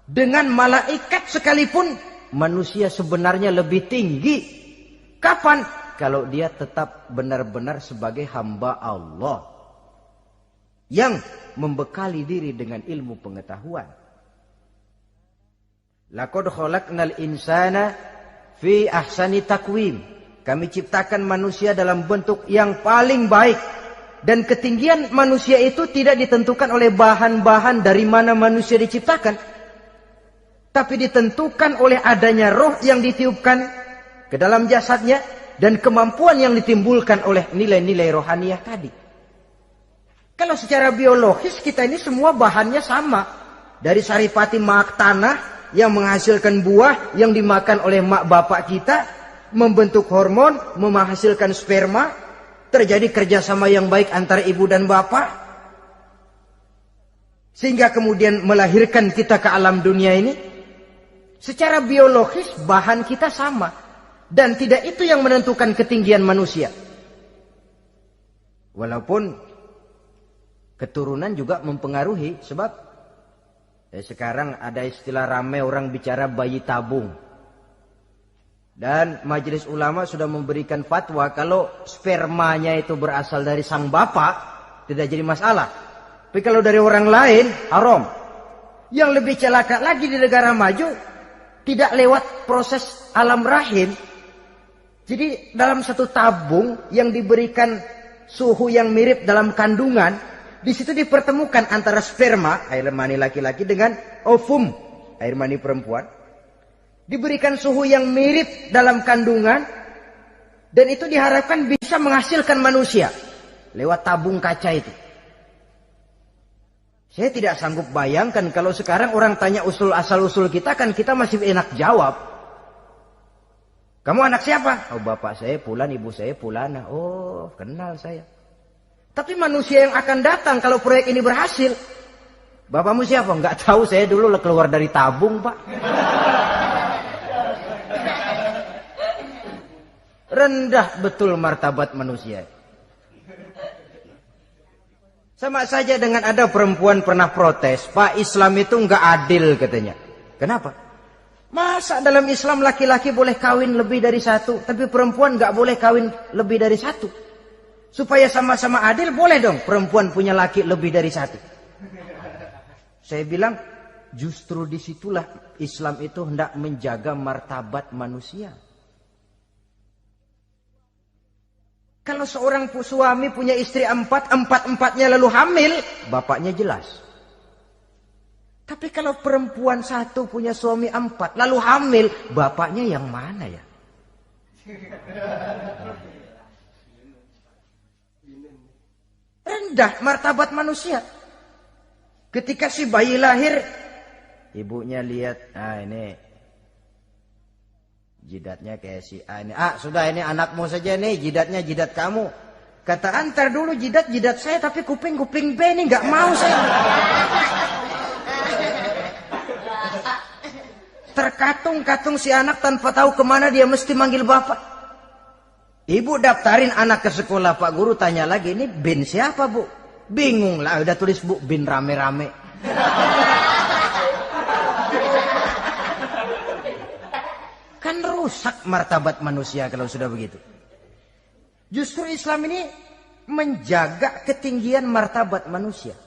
Dengan malaikat sekalipun, manusia sebenarnya lebih tinggi. Kapan? Kalau dia tetap benar-benar sebagai hamba Allah yang membekali diri dengan ilmu pengetahuan. Laqad khalaqnal insana fi ahsani taqwim. Kami ciptakan manusia dalam bentuk yang paling baik. Dan ketinggian manusia itu tidak ditentukan oleh bahan-bahan dari mana manusia diciptakan, tapi ditentukan oleh adanya roh yang ditiupkan ke dalam jasadnya dan kemampuan yang ditimbulkan oleh nilai-nilai rohaniah tadi. Kalau secara biologis kita ini semua bahannya sama. Dari saripati mak tanah yang menghasilkan buah yang dimakan oleh mak bapak kita, membentuk hormon, menghasilkan sperma, terjadi kerjasama yang baik antara ibu dan bapak, sehingga kemudian melahirkan kita ke alam dunia ini. Secara biologis bahan kita sama. Dan tidak itu yang menentukan ketinggian manusia. Walaupun keturunan juga mempengaruhi. Sebab sekarang ada istilah ramai orang bicara bayi tabung. Dan majelis ulama sudah memberikan fatwa kalau spermanya itu berasal dari sang bapak, tidak jadi masalah. Tapi kalau dari orang lain, haram. Yang lebih celaka lagi di negara maju, tidak lewat proses alam rahim. Jadi dalam satu tabung yang diberikan suhu yang mirip dalam kandungan, di situ dipertemukan antara sperma, air mani laki-laki, dengan ovum, air mani perempuan. Diberikan suhu yang mirip dalam kandungan, dan itu diharapkan bisa menghasilkan manusia lewat tabung kaca itu. Saya tidak sanggup bayangkan kalau sekarang orang tanya usul asal-usul kita, kan kita masih enak jawab. Kamu anak siapa? Oh, bapak saya Fulan, ibu saya Fulana. Oh, kenal saya. Tapi manusia yang akan datang kalau proyek ini berhasil, bapakmu siapa? Enggak tahu, saya dulu keluar dari tabung, Pak. Rendah betul martabat manusia. Sama saja dengan ada perempuan pernah protes, Pak, Islam itu enggak adil katanya. Kenapa? Masa dalam Islam laki-laki boleh kawin lebih dari satu, tapi perempuan enggak boleh kawin lebih dari satu? Supaya sama-sama adil, boleh dong perempuan punya laki lebih dari satu. Saya bilang, justru disitulah Islam itu hendak menjaga martabat manusia. Kalau seorang suami punya istri empat-empatnya lalu hamil, bapaknya jelas. Tapi kalau perempuan satu punya suami 4 lalu hamil, bapaknya yang mana ya? Rendah martabat manusia. Ketika si bayi lahir, ibunya lihat, ini jidatnya kayak si A ini. Sudah, ini anakmu saja nih, jidatnya jidat kamu. Kata, antar dulu jidat saya, tapi kuping B ini nggak mau saya. Terkatung-katung si anak tanpa tahu kemana dia mesti manggil bapak. Ibu daftarin anak ke sekolah, Pak Guru tanya lagi, ini bin siapa, Bu? Bingung lah, udah tulis Bu, bin rame-rame. Kan rusak martabat manusia kalau sudah begitu. Justru Islam ini menjaga ketinggian martabat manusia.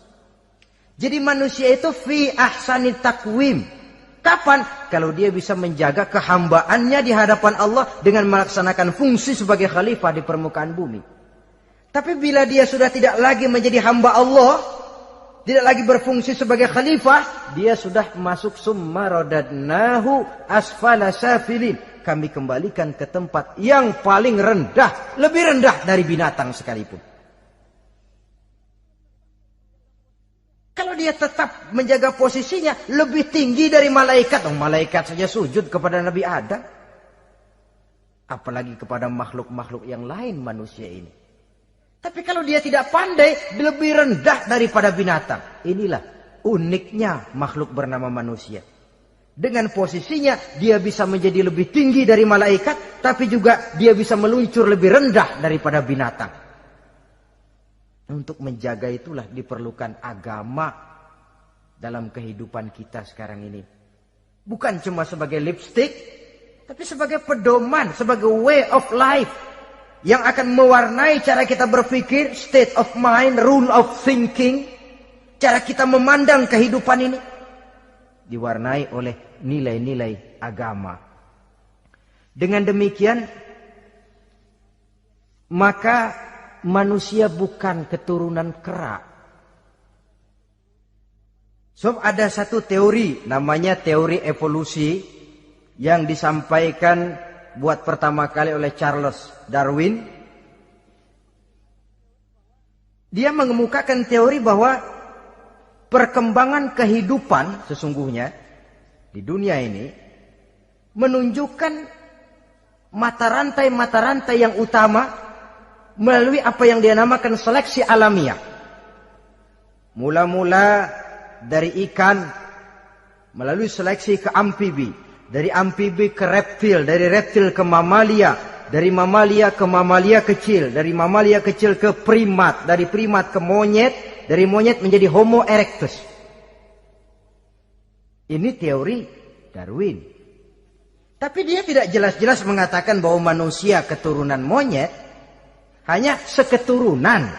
Jadi manusia itu fi ahsani taqwim. Kapan? Kalau dia bisa menjaga kehambaannya di hadapan Allah dengan melaksanakan fungsi sebagai khalifah di permukaan bumi. Tapi bila dia sudah tidak lagi menjadi hamba Allah, tidak lagi berfungsi sebagai khalifah, dia sudah masuk summa radadnahu asfala safilin. Kami kembalikan ke tempat yang paling rendah, lebih rendah dari binatang sekalipun. Kalau dia tetap menjaga posisinya lebih tinggi dari malaikat, malaikat saja sujud kepada Nabi Adam, apalagi kepada makhluk-makhluk yang lain manusia ini. Tapi kalau dia tidak pandai, lebih rendah daripada binatang. Inilah uniknya makhluk bernama manusia. Dengan posisinya dia bisa menjadi lebih tinggi dari malaikat, tapi juga dia bisa meluncur lebih rendah daripada binatang. Untuk menjaga itulah diperlukan agama dalam kehidupan kita sekarang ini. Bukan cuma sebagai lipstick, tapi sebagai pedoman, sebagai way of life yang akan mewarnai cara kita berpikir, state of mind, rule of thinking, cara kita memandang kehidupan ini diwarnai oleh nilai-nilai agama. Dengan demikian, maka manusia bukan keturunan kera. So, ada satu teori namanya teori evolusi yang disampaikan buat pertama kali oleh Charles Darwin. Dia mengemukakan teori bahwa perkembangan kehidupan sesungguhnya di dunia ini menunjukkan mata rantai yang utama melalui apa yang dia namakan seleksi alamiah. Mula-mula dari ikan, melalui seleksi ke amfibi, dari amfibi ke reptil, dari reptil ke mamalia, dari mamalia ke mamalia kecil, dari mamalia kecil ke primat, dari primat ke monyet, dari monyet menjadi Homo erectus. Ini teori Darwin. Tapi dia tidak jelas-jelas mengatakan bahwa manusia keturunan monyet, hanya seketurunan.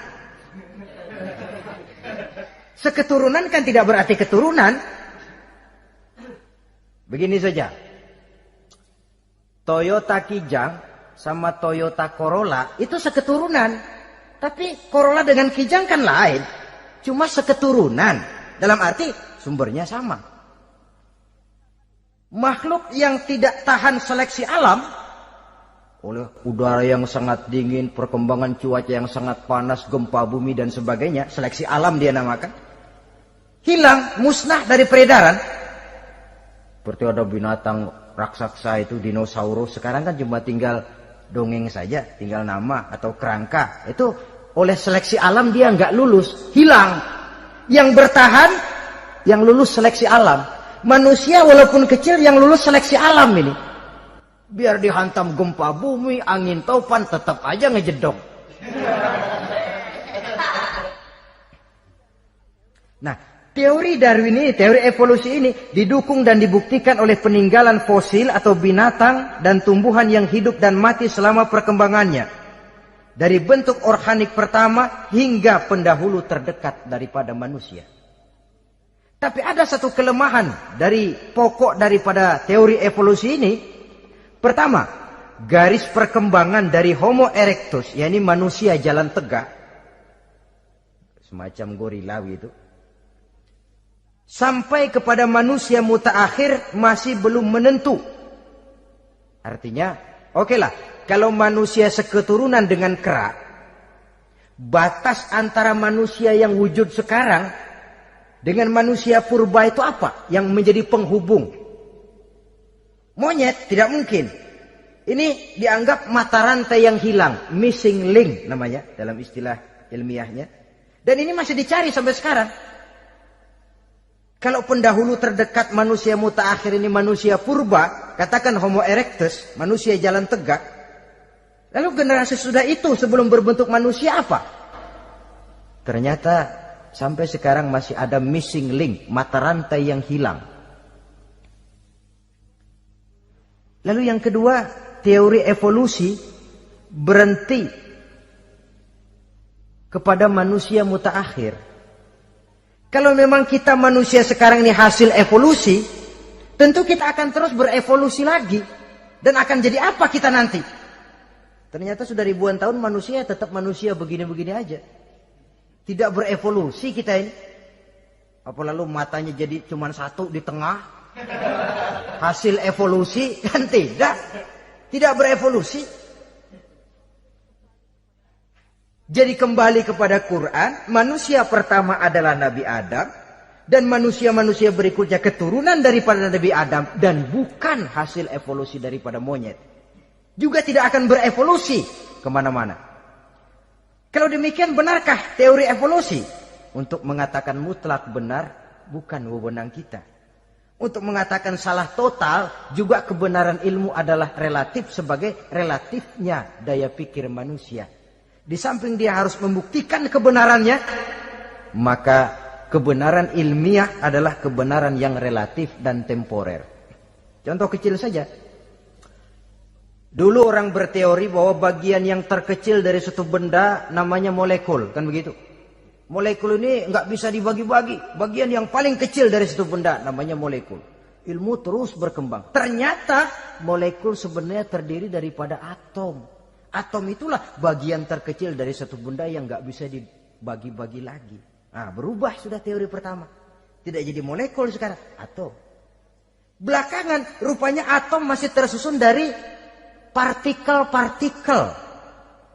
Seketurunan kan tidak berarti keturunan. Begini saja. Toyota Kijang sama Toyota Corolla itu seketurunan. Tapi Corolla dengan Kijang kan lain. Cuma seketurunan. Dalam arti sumbernya sama. Makhluk yang tidak tahan seleksi alam, oleh udara yang sangat dingin, perkembangan cuaca yang sangat panas, gempa bumi dan sebagainya, seleksi alam dia namakan, hilang, musnah dari peredaran. Seperti ada binatang raksasa itu, dinosaurus, sekarang kan cuma tinggal dongeng saja, tinggal nama atau kerangka. Itu oleh seleksi alam dia nggak lulus, hilang. Yang bertahan, yang lulus seleksi alam. Manusia walaupun kecil yang lulus seleksi alam ini. Biar dihantam gempa bumi, angin topan, tetap aja ngejedok. Nah, teori Darwin ini, teori evolusi ini didukung dan dibuktikan oleh peninggalan fosil atau binatang dan tumbuhan yang hidup dan mati selama perkembangannya. Dari bentuk organik pertama hingga pendahulu terdekat daripada manusia. Tapi ada satu kelemahan dari pokok daripada teori evolusi ini. Pertama, garis perkembangan dari Homo erectus, yakni manusia jalan tegak, semacam gorilawi itu, sampai kepada manusia mutaakhir masih belum menentu. Artinya, okelah, kalau manusia seketurunan dengan kera, batas antara manusia yang wujud sekarang dengan manusia purba itu apa? Yang menjadi penghubung. Monyet tidak mungkin. Ini dianggap mata rantai yang hilang, missing link namanya dalam istilah ilmiahnya. Dan ini masih dicari sampai sekarang. Kalau pendahulu terdekat manusia mutaakhir ini manusia purba, katakan Homo erectus, manusia jalan tegak. Lalu generasi sudah itu sebelum berbentuk manusia apa? Ternyata sampai sekarang masih ada missing link, mata rantai yang hilang. Lalu yang kedua, teori evolusi berhenti kepada manusia mutaakhir. Kalau memang kita manusia sekarang ini hasil evolusi, tentu kita akan terus berevolusi lagi. Dan akan jadi apa kita nanti? Ternyata sudah ribuan tahun manusia tetap manusia begini-begini aja. Tidak berevolusi kita ini. Apa lalu matanya jadi cuma satu di tengah? Hasil evolusi? Kan tidak. Tidak berevolusi. Jadi kembali kepada Quran, manusia pertama adalah Nabi Adam. Dan manusia-manusia berikutnya keturunan daripada Nabi Adam. Dan bukan hasil evolusi daripada monyet. Juga tidak akan berevolusi kemana-mana. Kalau demikian benarkah teori evolusi? Untuk mengatakan mutlak benar bukan wewenang kita. Untuk mengatakan salah total juga kebenaran ilmu adalah relatif sebagai relatifnya daya pikir manusia. Di samping dia harus membuktikan kebenarannya, maka kebenaran ilmiah adalah kebenaran yang relatif dan temporer. Contoh kecil saja. Dulu orang berteori bahwa bagian yang terkecil dari suatu benda namanya molekul, kan begitu? Molekul ini nggak bisa dibagi-bagi. Bagian yang paling kecil dari suatu benda namanya molekul. Ilmu terus berkembang. Ternyata molekul sebenarnya terdiri daripada atom. Atom itulah bagian terkecil dari suatu benda yang nggak bisa dibagi-bagi lagi. Nah, berubah sudah teori pertama. Tidak jadi molekul sekarang, atom. Belakangan rupanya atom masih tersusun dari partikel-partikel.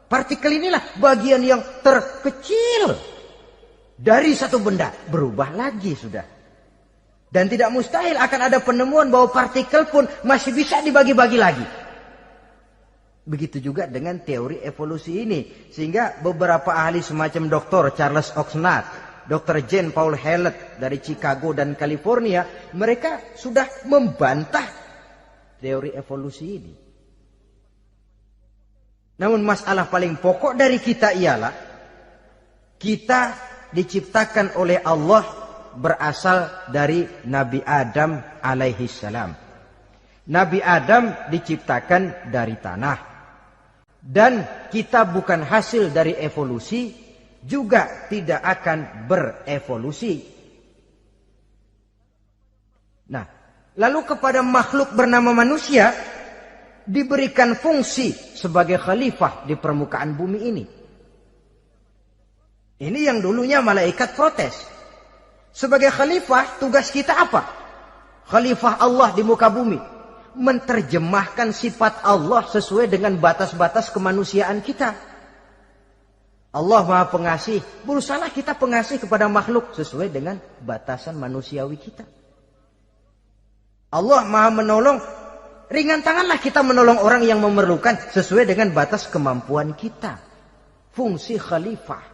Partikel inilah bagian yang terkecil dari satu benda. Berubah lagi sudah. Dan tidak mustahil akan ada penemuan bahwa partikel pun masih bisa dibagi-bagi lagi. Begitu juga dengan teori evolusi ini. Sehingga beberapa ahli semacam Dr. Charles Oxnard, Dr. Jane Paul Hallett dari Chicago dan California, mereka sudah membantah teori evolusi ini. Namun masalah paling pokok dari kita ialah kita diciptakan oleh Allah berasal dari Nabi Adam alaihi salam. Nabi Adam diciptakan dari tanah. Dan kita bukan hasil dari evolusi, juga tidak akan berevolusi. Nah, lalu kepada makhluk bernama manusia diberikan fungsi sebagai khalifah di permukaan bumi ini. Ini yang dulunya malaikat protes. Sebagai khalifah, tugas kita apa? Khalifah Allah di muka bumi. Menerjemahkan sifat Allah sesuai dengan batas-batas kemanusiaan kita. Allah Maha Pengasih. Berusahalah kita pengasih kepada makhluk sesuai dengan batasan manusiawi kita. Allah Maha Menolong. Ringan tanganlah kita menolong orang yang memerlukan sesuai dengan batas kemampuan kita. Fungsi khalifah.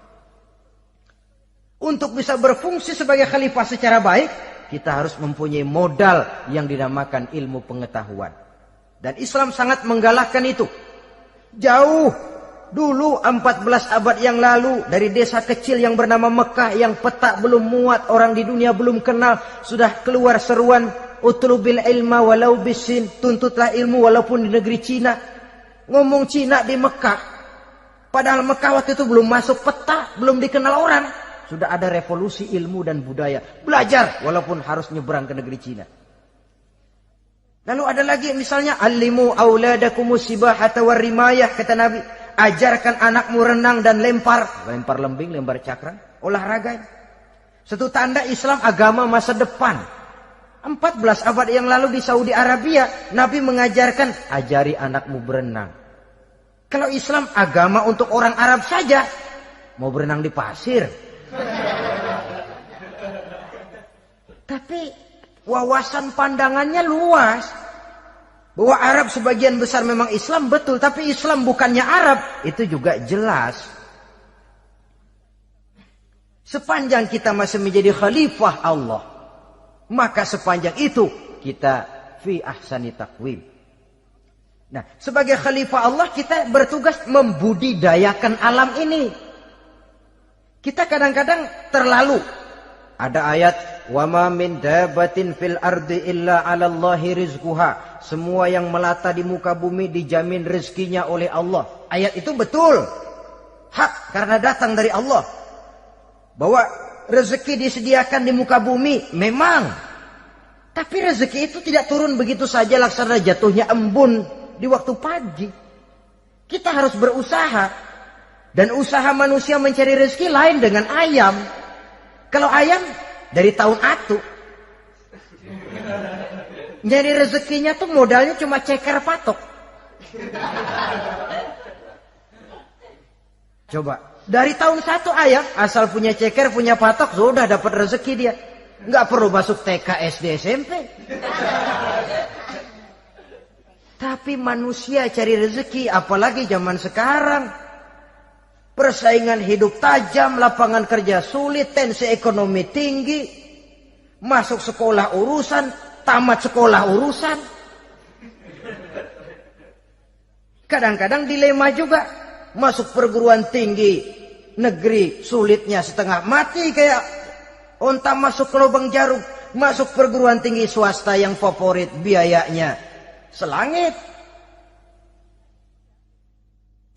Untuk bisa berfungsi sebagai khalifah secara baik, kita harus mempunyai modal yang dinamakan ilmu pengetahuan. Dan Islam sangat menggalakkan itu. Jauh dulu 14 abad yang lalu, dari desa kecil yang bernama Mekah yang peta belum muat, orang di dunia belum kenal, sudah keluar seruan utlubil ilma walau bisin, tuntutlah ilmu walaupun di negeri Cina. Ngomong Cina di Mekah. Padahal Mekah waktu itu belum masuk peta, belum dikenal orang. Sudah ada revolusi ilmu dan budaya. Belajar walaupun harus nyebrang ke negeri Cina. Lalu ada lagi misalnya allimu auladakumus sibahata warrimayah, kata Nabi. Ajarkan anakmu renang dan lempar. Lempar lembing, lempar cakram. Olahraga. Satu tanda Islam agama masa depan. 14 abad yang lalu di Saudi Arabia, Nabi mengajarkan ajari anakmu berenang. Kalau Islam agama untuk orang Arab saja, mau berenang di pasir. Tapi wawasan pandangannya luas. Bahwa Arab sebagian besar memang Islam, betul. Tapi Islam bukannya Arab, itu juga jelas. Sepanjang kita masih menjadi khalifah Allah, maka sepanjang itu kita fi ahsani taqwim. Nah, sebagai khalifah Allah kita bertugas membudidayakan alam ini. Kita kadang-kadang terlalu. Ada ayat, wa ma min dabatin fil ardi illa 'alallahi rizquha. Semua yang melata di muka bumi dijamin rezekinya oleh Allah. Ayat itu betul. hak karena datang dari Allah. Bahwa rezeki disediakan di muka bumi, memang. Tapi rezeki itu tidak turun begitu saja laksana jatuhnya embun di waktu pagi. Kita harus berusaha. Dan usaha manusia mencari rezeki lain dengan ayam. Kalau ayam dari tahun atu. Nyari rezekinya tuh modalnya cuma ceker patok. Coba. Dari tahun 1 ayam, asal punya ceker, punya patok, sudah dapat rezeki dia. Nggak perlu masuk TK, SD, SMP. Tapi manusia cari rezeki, apalagi zaman sekarang. Persaingan hidup tajam, lapangan kerja sulit, tensi ekonomi tinggi. Masuk sekolah urusan, tamat sekolah urusan. Kadang-kadang dilema juga. Masuk perguruan tinggi negeri sulitnya setengah mati kayak onta masuk ke lubang jarum. Masuk perguruan tinggi swasta yang favorit biayanya selangit.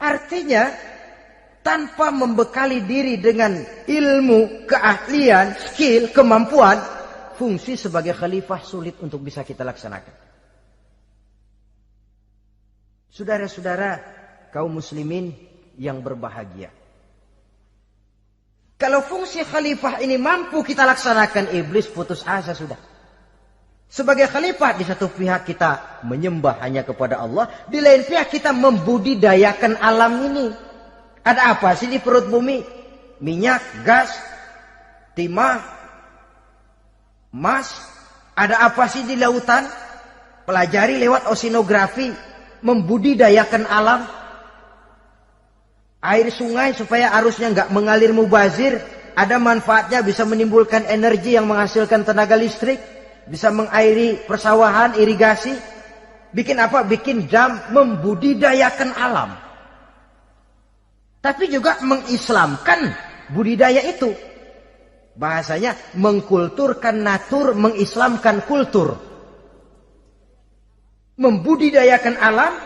Artinya tanpa membekali diri dengan ilmu, keahlian, skill, kemampuan, fungsi sebagai khalifah sulit untuk bisa kita laksanakan. Saudara-saudara kaum muslimin yang berbahagia. Kalau fungsi khalifah ini mampu kita laksanakan, iblis putus asa sudah. Sebagai khalifah, di satu pihak kita menyembah hanya kepada Allah, di lain pihak kita membudidayakan alam ini. Ada apa sih di perut bumi? Minyak, gas, timah, emas. Ada apa sih di lautan? Pelajari lewat oceanografi, membudidayakan alam. Air sungai supaya arusnya nggak mengalir mubazir. Ada manfaatnya, bisa menimbulkan energi yang menghasilkan tenaga listrik. Bisa mengairi persawahan, irigasi. Bikin apa? Bikin dam, membudidayakan alam. Tapi juga mengislamkan budidaya itu. Bahasanya mengkulturkan natur, mengislamkan kultur. Membudidayakan alam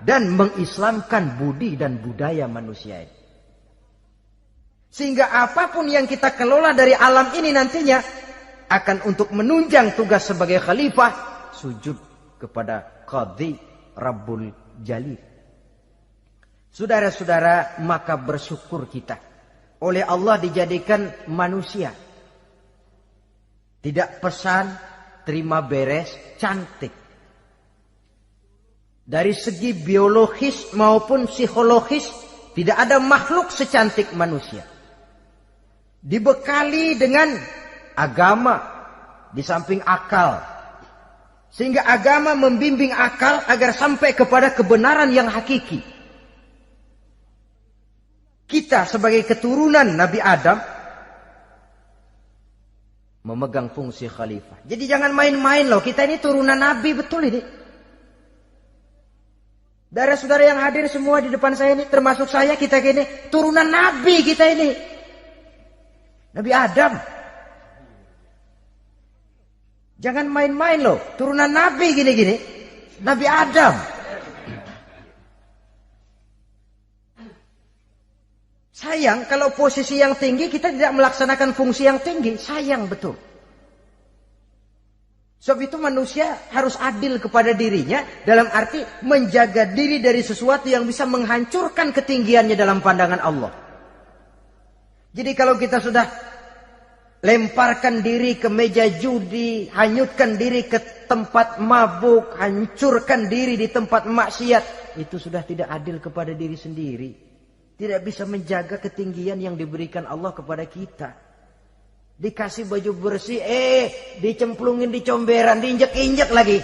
dan mengislamkan budi dan budaya manusia ini. Sehingga apapun yang kita kelola dari alam ini nantinya akan untuk menunjang tugas sebagai khalifah, sujud kepada Qadhi Rabbul Jalil. Saudara-saudara, maka bersyukur kita. Oleh Allah dijadikan manusia. Tidak pesan, terima beres, cantik. Dari segi biologis maupun psikologis, tidak ada makhluk secantik manusia. Dibekali dengan agama, di samping akal. Sehingga agama membimbing akal agar sampai kepada kebenaran yang hakiki. Kita sebagai keturunan Nabi Adam memegang fungsi khalifah. Jadi jangan main-main loh. Kita ini turunan Nabi, betul ini. Saudara-saudara yang hadir semua di depan saya ini, termasuk saya, kita ini turunan Nabi kita ini. Nabi Adam. Jangan main-main loh. Turunan Nabi gini-gini. Nabi Adam. Sayang kalau posisi yang tinggi kita tidak melaksanakan fungsi yang tinggi. Sayang betul. Sebab itu manusia harus adil kepada dirinya. Dalam arti menjaga diri dari sesuatu yang bisa menghancurkan ketinggiannya dalam pandangan Allah. Jadi kalau kita sudah lemparkan diri ke meja judi, hanyutkan diri ke tempat mabuk, hancurkan diri di tempat maksiat, itu sudah tidak adil kepada diri sendiri. Tidak bisa menjaga ketinggian yang diberikan Allah kepada kita. Dikasih baju bersih, dicemplungin di comberan, diinjek-injek lagi.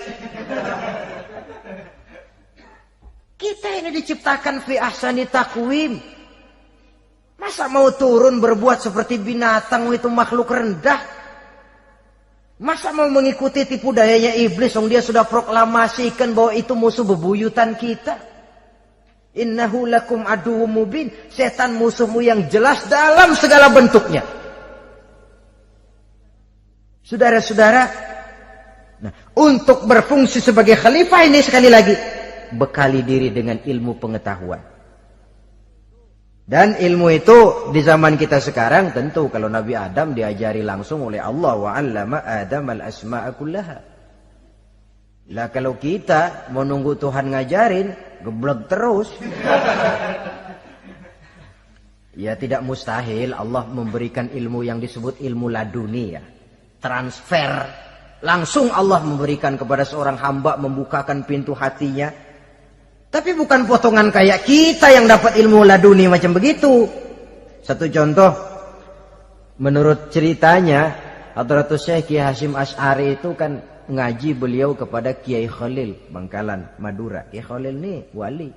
Kita ini diciptakan fi ahsani taqwim. Masa mau turun berbuat seperti binatang, itu makhluk rendah? Masa mau mengikuti tipu dayanya iblis, dia sudah proklamasikan bahwa itu musuh bebuyutan kita? Innahu lakum aduwwum mubin. Setan musuhmu yang jelas dalam segala bentuknya. Saudara-saudara, nah, untuk berfungsi sebagai khalifah ini sekali lagi, bekali diri dengan ilmu pengetahuan. Dan ilmu itu di zaman kita sekarang tentu kalau Nabi Adam diajari langsung oleh Allah, wa 'allama Adam al-asma'a kullaha. Lah kalau kita mau nunggu Tuhan ngajarin, geblek terus. Ya tidak mustahil Allah memberikan ilmu yang disebut ilmu laduni ya. Transfer. Langsung Allah memberikan kepada seorang hamba, membukakan pintu hatinya. Tapi bukan potongan kayak kita yang dapat ilmu laduni macam begitu. Satu contoh, menurut ceritanya, Hadratus Syekh Kiai Hasyim Asy'ari itu kan ngaji beliau kepada Kiai Khalil Bangkalan, Madura. Kiai Khalil ini wali.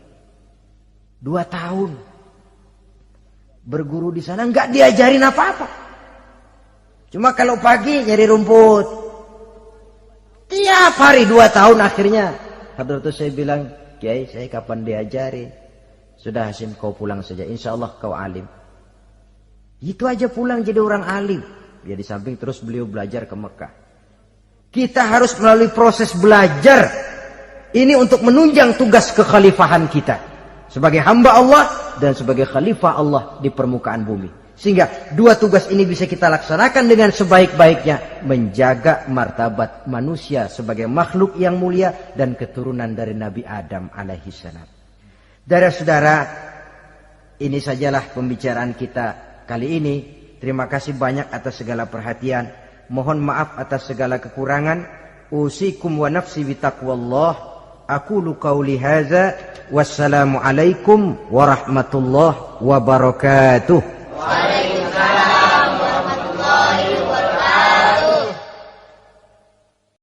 2 tahun berguru di sana nggak diajarin apa-apa. Cuma kalau pagi nyari rumput. Tiap hari 2 tahun akhirnya Hadratus Syekh bilang, Kiai, saya kapan diajarin? Sudah Hasyim, kau pulang saja. Insya Allah kau alim. Itu aja pulang jadi orang alim. Ya di samping terus beliau belajar ke Mekah. Kita harus melalui proses belajar. Ini untuk menunjang tugas kekhalifahan kita. Sebagai hamba Allah dan sebagai khalifah Allah di permukaan bumi. Sehingga 2 tugas ini bisa kita laksanakan dengan sebaik-baiknya. Menjaga martabat manusia sebagai makhluk yang mulia dan keturunan dari Nabi Adam alaihissalam. Saudara-saudara, ini sajalah pembicaraan kita kali ini. Terima kasih banyak atas segala perhatian. Mohon maaf atas segala kekurangan. Usikum wa nafsi bitaqwallah. Aqulu qauli hadza. Wassalamualaikum warahmatullahi wabarakatuh.